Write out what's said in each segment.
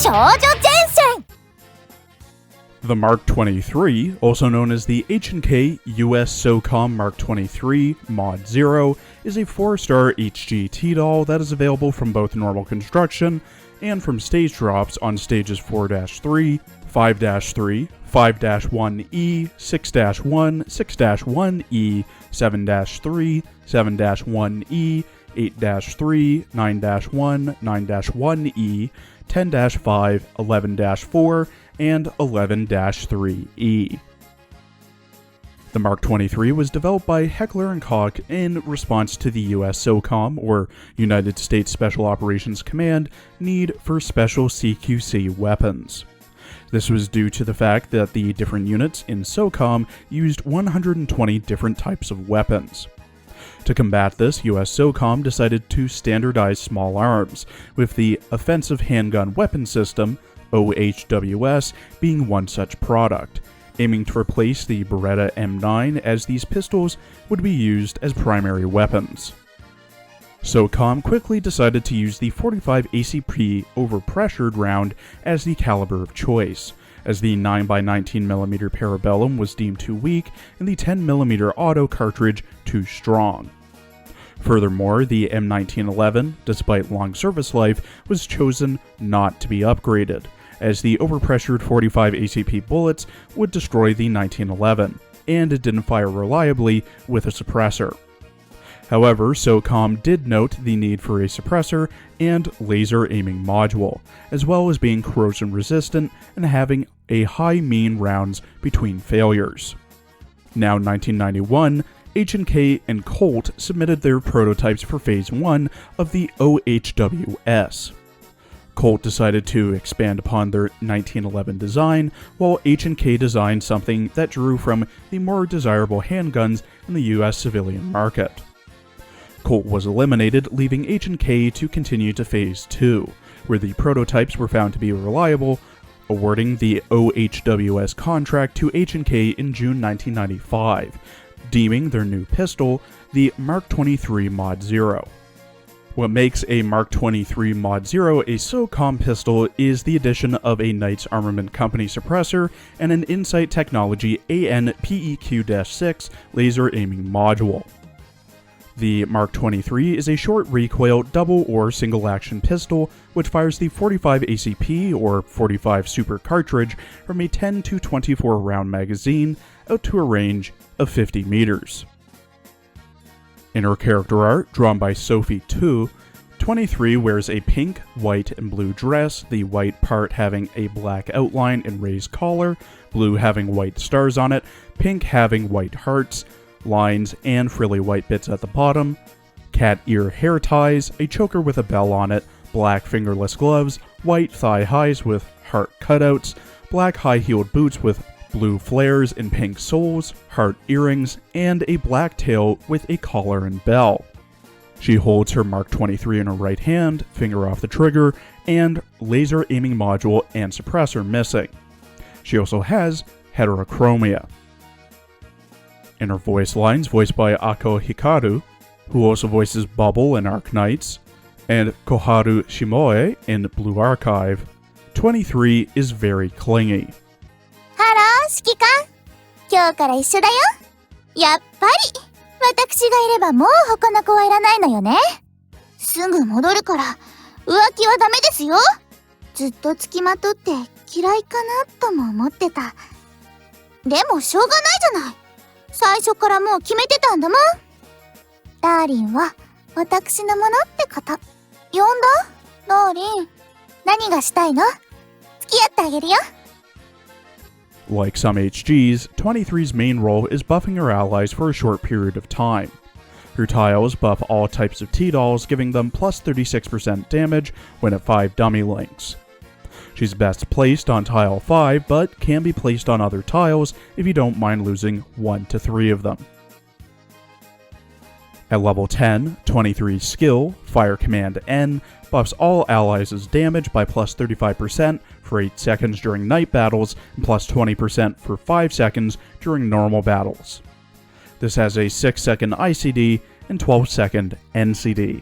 The Mk23, also known as the H&K US SOCOM Mk23 Mod 0, is a 4-star HG T-Doll that is available from both normal construction and from stage drops on stages 4-3, 5-3, 5-1E, 6-1, 6-1E, 7-3, 7-1E, 8-3, 9-1, 9-1E, 10-5, 11-4, and 11-3E. The Mk23 was developed by Heckler & Koch in response to the US SOCOM, or United States Special Operations Command, need for special CQC weapons. This was due to the fact that the different units in SOCOM used 120 different types of weapons. To combat this, US SOCOM decided to standardize small arms, with the Offensive Handgun Weapon System, OHWS, being one such product, aiming to replace the Beretta M9 as these pistols would be used as primary weapons. SOCOM quickly decided to use the 45 ACP overpressured round as the caliber of choice, as the 9x19mm Parabellum was deemed too weak and the 10mm auto cartridge too strong. Furthermore, the M1911, despite long service life, was chosen not to be upgraded, as the overpressured 45 ACP bullets would destroy the 1911, and it didn't fire reliably with a suppressor. However, SOCOM did note the need for a suppressor and laser aiming module, as well as being corrosion resistant and having a high mean rounds between failures. Now in 1991, H&K and Colt submitted their prototypes for Phase 1 of the OHWS. Colt decided to expand upon their 1911 design, while H&K designed something that drew from the more desirable handguns in the US civilian market. Colt was eliminated, leaving H&K to continue to Phase 2, where the prototypes were found to be reliable, awarding the OHWS contract to H&K in June 1995, deeming their new pistol the Mk23 Mod 0. What makes a Mk23 Mod 0 a SOCOM pistol is the addition of a Knights Armament Company suppressor and an Insight Technology AN-PEQ-6 laser aiming module. The Mk23 is a short recoil double or single action pistol which fires the 45 ACP or 45 Super cartridge from a 10 to 24 round magazine out to a range of 50 meters. In her character art, drawn by Sophie 2, 23 wears a pink, white, and blue dress, the white part having a black outline and raised collar, blue having white stars on it, pink having white hearts, lines, and frilly white bits at the bottom, cat ear hair ties, a choker with a bell on it, black fingerless gloves, white thigh highs with heart cutouts, black high-heeled boots with blue flares and pink soles, heart earrings, and a black tail with a collar and bell. She holds her Mk23 in her right hand, finger off the trigger, and laser aiming module and suppressor missing. She also has heterochromia. In her voice lines, voiced by Ako Hikaru, who also voices Bubble in Arc Knights, and Koharu Shimoe in Blue Archive, 23 is very clingy. 指揮官、今日から一緒だよ。やっぱり、私がいればもう他の子はいらないのよね。すぐ戻るから、浮気はダメですよ。ずっと付きまとって嫌いかなとも思ってた。でもしょうがないじゃない。最初からもう決めてたんだもん。ダーリンは私のものってこと。呼んだ？ダーリン。何がしたいの？付き合ってあげるよ。Like some HGs, 23's main role is buffing her allies for a short period of time. Her tiles buff all types of T-Dolls, giving them plus 36% damage when at 5 dummy links. She's best placed on tile 5, but can be placed on other tiles if you don't mind losing 1 to 3 of them. At level 10, 23's skill, Fire Command N, buffs all allies' damage by plus 35% for 8 seconds during night battles and plus 20% for 5 seconds during normal battles. This has a 6-second ICD and 12-second NCD.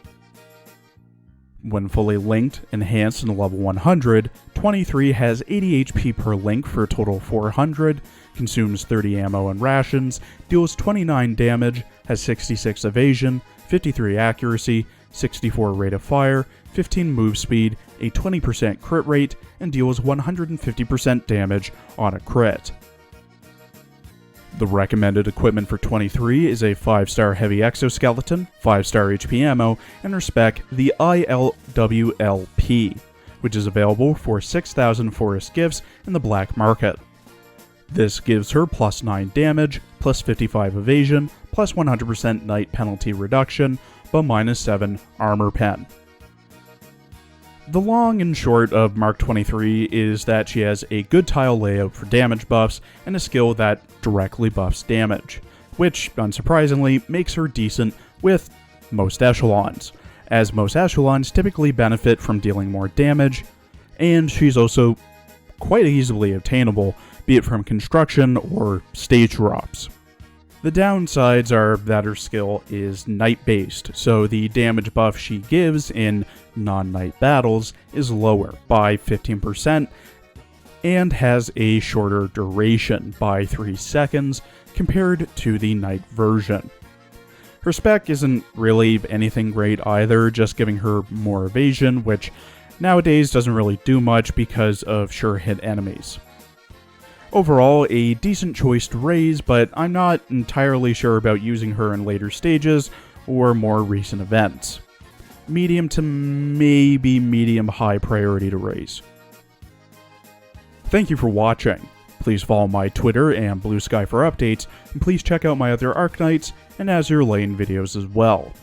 When fully linked, enhanced, and level 100, 23 has 80 HP per link for a total of 400, consumes 30 ammo and rations, deals 29 damage, has 66 evasion, 53 accuracy, 64 rate of fire, 15 move speed, a 20% crit rate, and deals 150% damage on a crit. The recommended equipment for 23 is a 5-star heavy exoskeleton, 5-star HP ammo, and her spec, the ILWLP, which is available for 6,000 forest gifts in the black market. This gives her plus 9 damage, plus 55 evasion, plus 100% night penalty reduction, but minus 7 armor pen. The long and short of Mark 23 is that she has a good tile layout for damage buffs and a skill that directly buffs damage, which, unsurprisingly, makes her decent with most echelons, as most echelons typically benefit from dealing more damage, and she's also quite easily obtainable, be it from construction or stage drops. The downsides are that her skill is night-based, so the damage buff she gives in non-night battles is lower by 15% and has a shorter duration by 3 seconds compared to the night version. Her spec isn't really anything great either, just giving her more evasion, which nowadays doesn't really do much because of sure hit enemies. Overall, a decent choice to raise, but I'm not entirely sure about using her in later stages or more recent events. Medium to maybe medium high priority to raise. Thank you for watching. Please follow my Twitter and Blue Sky for updates, and please check out my other Arknights and Azure Lane videos as well.